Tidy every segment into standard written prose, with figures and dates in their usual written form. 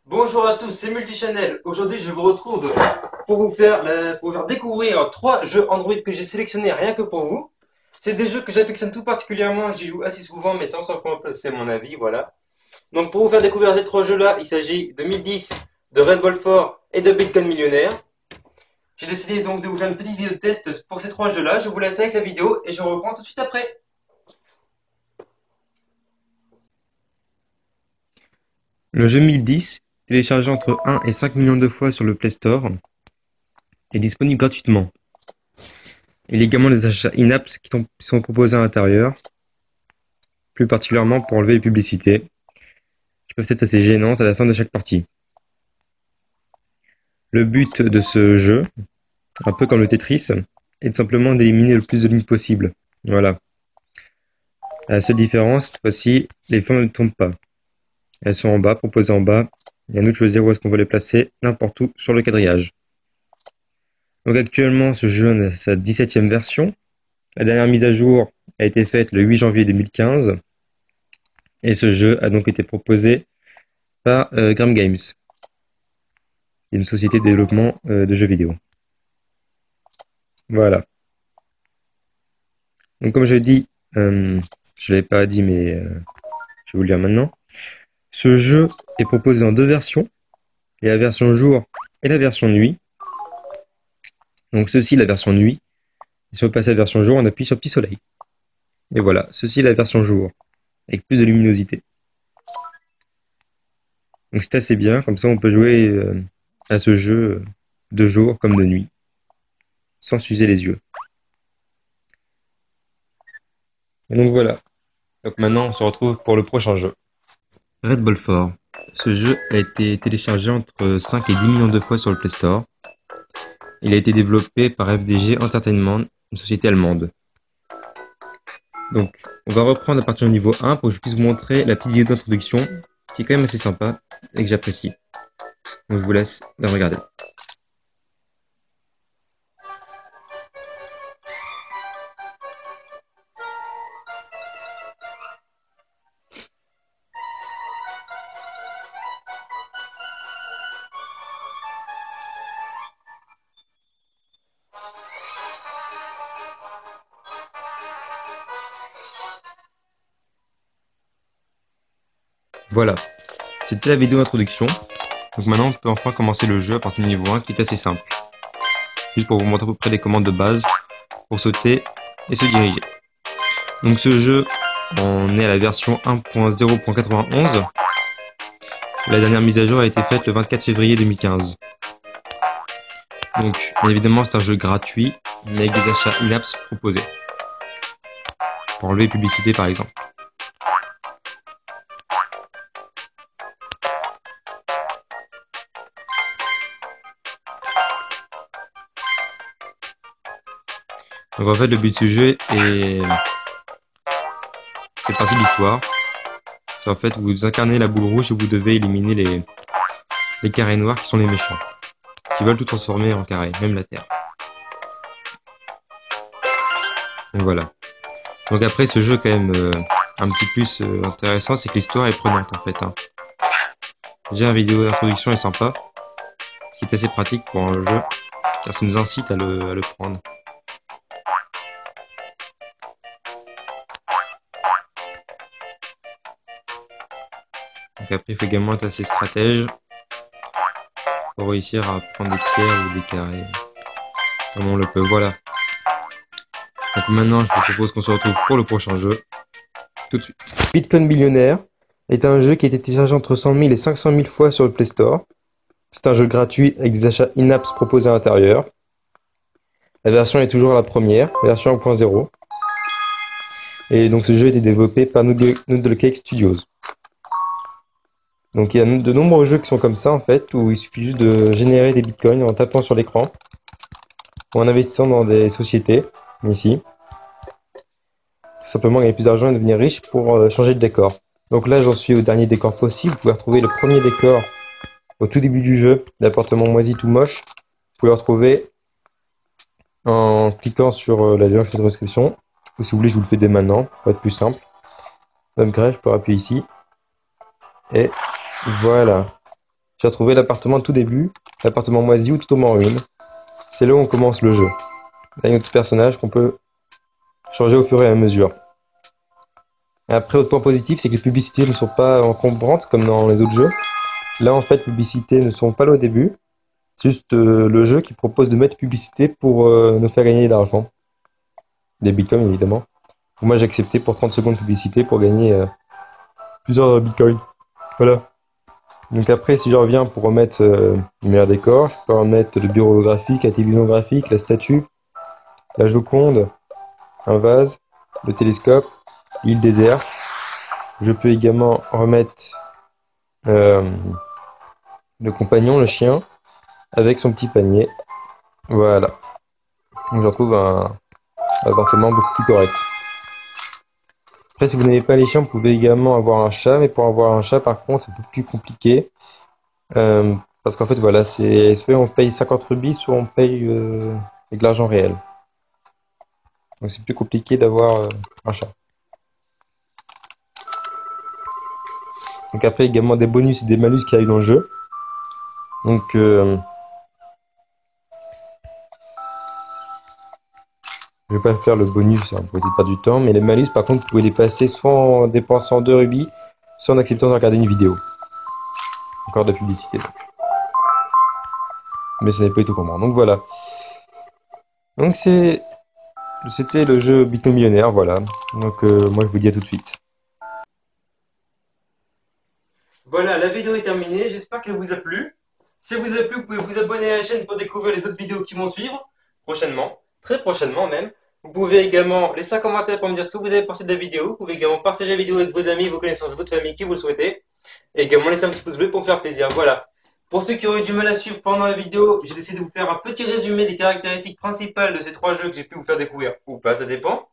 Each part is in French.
Bonjour à tous, c'est Multichannel. Aujourd'hui, je vous retrouve pour vous faire découvrir trois jeux Android que j'ai sélectionnés rien que pour vous. C'est des jeux que j'affectionne tout particulièrement et que j'y joue assez souvent, mais ça on s'en fout un peu, c'est mon avis, voilà. Donc pour vous faire découvrir ces trois jeux-là, il s'agit de 1010, de Red Ball 4 et de Bitcoin Millionnaire. J'ai décidé donc de vous faire une petite vidéo de test pour ces trois jeux-là. Je vous laisse avec la vidéo et je reprends tout de suite après. Le jeu 1010, téléchargé entre 1 et 5 millions de fois sur le Play Store, est disponible gratuitement. Il y a également des achats in-apps qui sont proposés à l'intérieur, plus particulièrement pour enlever les publicités, qui peuvent être assez gênantes à la fin de chaque partie. Le but de ce jeu, un peu comme le Tetris, est tout simplement d'éliminer le plus de lignes possible. Voilà. La seule différence, cette fois-ci, les formes ne tombent pas. Elles sont en bas, proposées en bas, et à nous de choisir où est-ce qu'on veut les placer, n'importe où sur le quadrillage. Donc actuellement, ce jeu a sa 17e version. La dernière mise à jour a été faite le 8 janvier 2015 et ce jeu a donc été proposé par Gram Games, une société de développement de jeux vidéo. Voilà. Donc comme je l'ai dit, je ne l'avais pas dit mais je vais vous le dire maintenant. Ce jeu est proposé en deux versions. Il y a la version jour et la version nuit. Donc ceci, la version nuit. Et si on passe à la version jour, on appuie sur petit soleil. Et voilà, ceci est la version jour, avec plus de luminosité. Donc c'est assez bien, comme ça on peut jouer à ce jeu de jour comme de nuit, sans s'user les yeux. Et donc voilà. Donc maintenant on se retrouve pour le prochain jeu. Red Ball 4. Ce jeu a été téléchargé entre 5 et 10 millions de fois sur le Play Store. Il a été développé par FDG Entertainment, une société allemande. Donc on va reprendre à partir du niveau 1 pour que je puisse vous montrer la petite vidéo d'introduction qui est quand même assez sympa et que j'apprécie. Donc je vous laisse la regarder. Voilà, c'était la vidéo d'introduction. Donc maintenant on peut enfin commencer le jeu à partir du niveau 1 qui est assez simple. Juste pour vous montrer à peu près les commandes de base pour sauter et se diriger. Donc ce jeu, on est à la version 1.0.91. La dernière mise à jour a été faite le 24 février 2015. Donc bien évidemment c'est un jeu gratuit, mais avec des achats in-apps proposés. Pour enlever publicité par exemple. Donc en fait le but de ce jeu fait partie de l'histoire. C'est en fait vous incarnez la boule rouge et vous devez éliminer les carrés noirs qui sont les méchants. Qui veulent tout transformer en carré, même la Terre. Donc voilà. Donc après ce jeu quand même un petit plus intéressant, c'est que l'histoire est prenante en fait. Hein. Déjà la vidéo d'introduction est sympa, qui est assez pratique pour un jeu, car ça nous incite à le prendre. Donc après il faut également être assez stratège pour réussir à prendre des pierres ou des carrés comme on le peut. Voilà. Donc maintenant je vous propose qu'on se retrouve pour le prochain jeu tout de suite. Bitcoin Millionnaire est un jeu qui a été téléchargé entre 100 000 et 500 000 fois sur le Play Store. C'est un jeu gratuit avec des achats in-apps proposés à l'intérieur. La version est toujours la première, version 1.0. Et donc ce jeu a été développé par Noodle Cake Studios. Donc il y a de nombreux jeux qui sont comme ça en fait, où il suffit juste de générer des bitcoins en tapant sur l'écran, ou en investissant dans des sociétés, ici. Tout simplement gagner plus d'argent et devenir riche pour changer de décor. Donc là j'en suis au dernier décor possible, vous pouvez retrouver le premier décor au tout début du jeu, l'appartement moisi tout moche. Vous pouvez le retrouver en cliquant sur la lien de description, ou si vous voulez je vous le fais dès maintenant, pour être plus simple. Upgrade, je peux appuyer ici. Et voilà. J'ai retrouvé l'appartement tout début, l'appartement moisi ou tout en ruine. C'est là où on commence le jeu. Il y a notre personnage qu'on peut changer au fur et à mesure. Et après, autre point positif, c'est que les publicités ne sont pas encombrantes comme dans les autres jeux. Là, en fait, les publicités ne sont pas là au début. C'est juste le jeu qui propose de mettre publicité pour nous faire gagner de l'argent. Des bitcoins, évidemment. Moi, j'ai accepté pour 30 secondes de publicité pour gagner plusieurs bitcoins. Voilà. Donc après, si je reviens pour remettre le meilleur décor, je peux remettre le bureau holographique, la télévision graphique, la statue, la Joconde, un vase, le télescope, l'île déserte. Je peux également remettre euh, le compagnon, le chien, avec son petit panier. Voilà. Donc je retrouve un appartement beaucoup plus correct. Après, si vous n'avez pas les chiens, vous pouvez également avoir un chat, mais pour avoir un chat, par contre, c'est un peu plus compliqué. Parce qu'en fait, voilà, c'est soit on paye 50 rubis, soit on paye avec de l'argent réel. Donc c'est plus compliqué d'avoir un chat. Donc après, également des bonus et des malus qui arrivent dans le jeu. Donc je vais pas faire le bonus hein, pour éviter de perdre du temps, mais les malus, par contre, vous pouvez les passer soit en dépensant 2 rubis, soit en acceptant de regarder une vidéo. Encore de la publicité. Donc. Mais ce n'est pas du tout comment. Donc voilà. Donc c'était le jeu Bitcoin Millionnaire, voilà. Donc moi je vous dis à tout de suite. Voilà, la vidéo est terminée. J'espère qu'elle vous a plu. Si elle vous a plu, vous pouvez vous abonner à la chaîne pour découvrir les autres vidéos qui vont suivre prochainement, très prochainement même. Vous pouvez également laisser un commentaire pour me dire ce que vous avez pensé de la vidéo. Vous pouvez également partager la vidéo avec vos amis, vos connaissances, votre famille qui vous le souhaitez. Et également laisser un petit pouce bleu pour me faire plaisir. Voilà. Pour ceux qui auraient eu du mal à suivre pendant la vidéo, j'ai décidé de vous faire un petit résumé des caractéristiques principales de ces trois jeux que j'ai pu vous faire découvrir ou pas, ça dépend.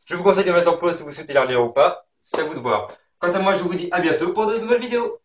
Je vous conseille de mettre en pause si vous souhaitez les relire ou pas. C'est à vous de voir. Quant à moi, je vous dis à bientôt pour de nouvelles vidéos.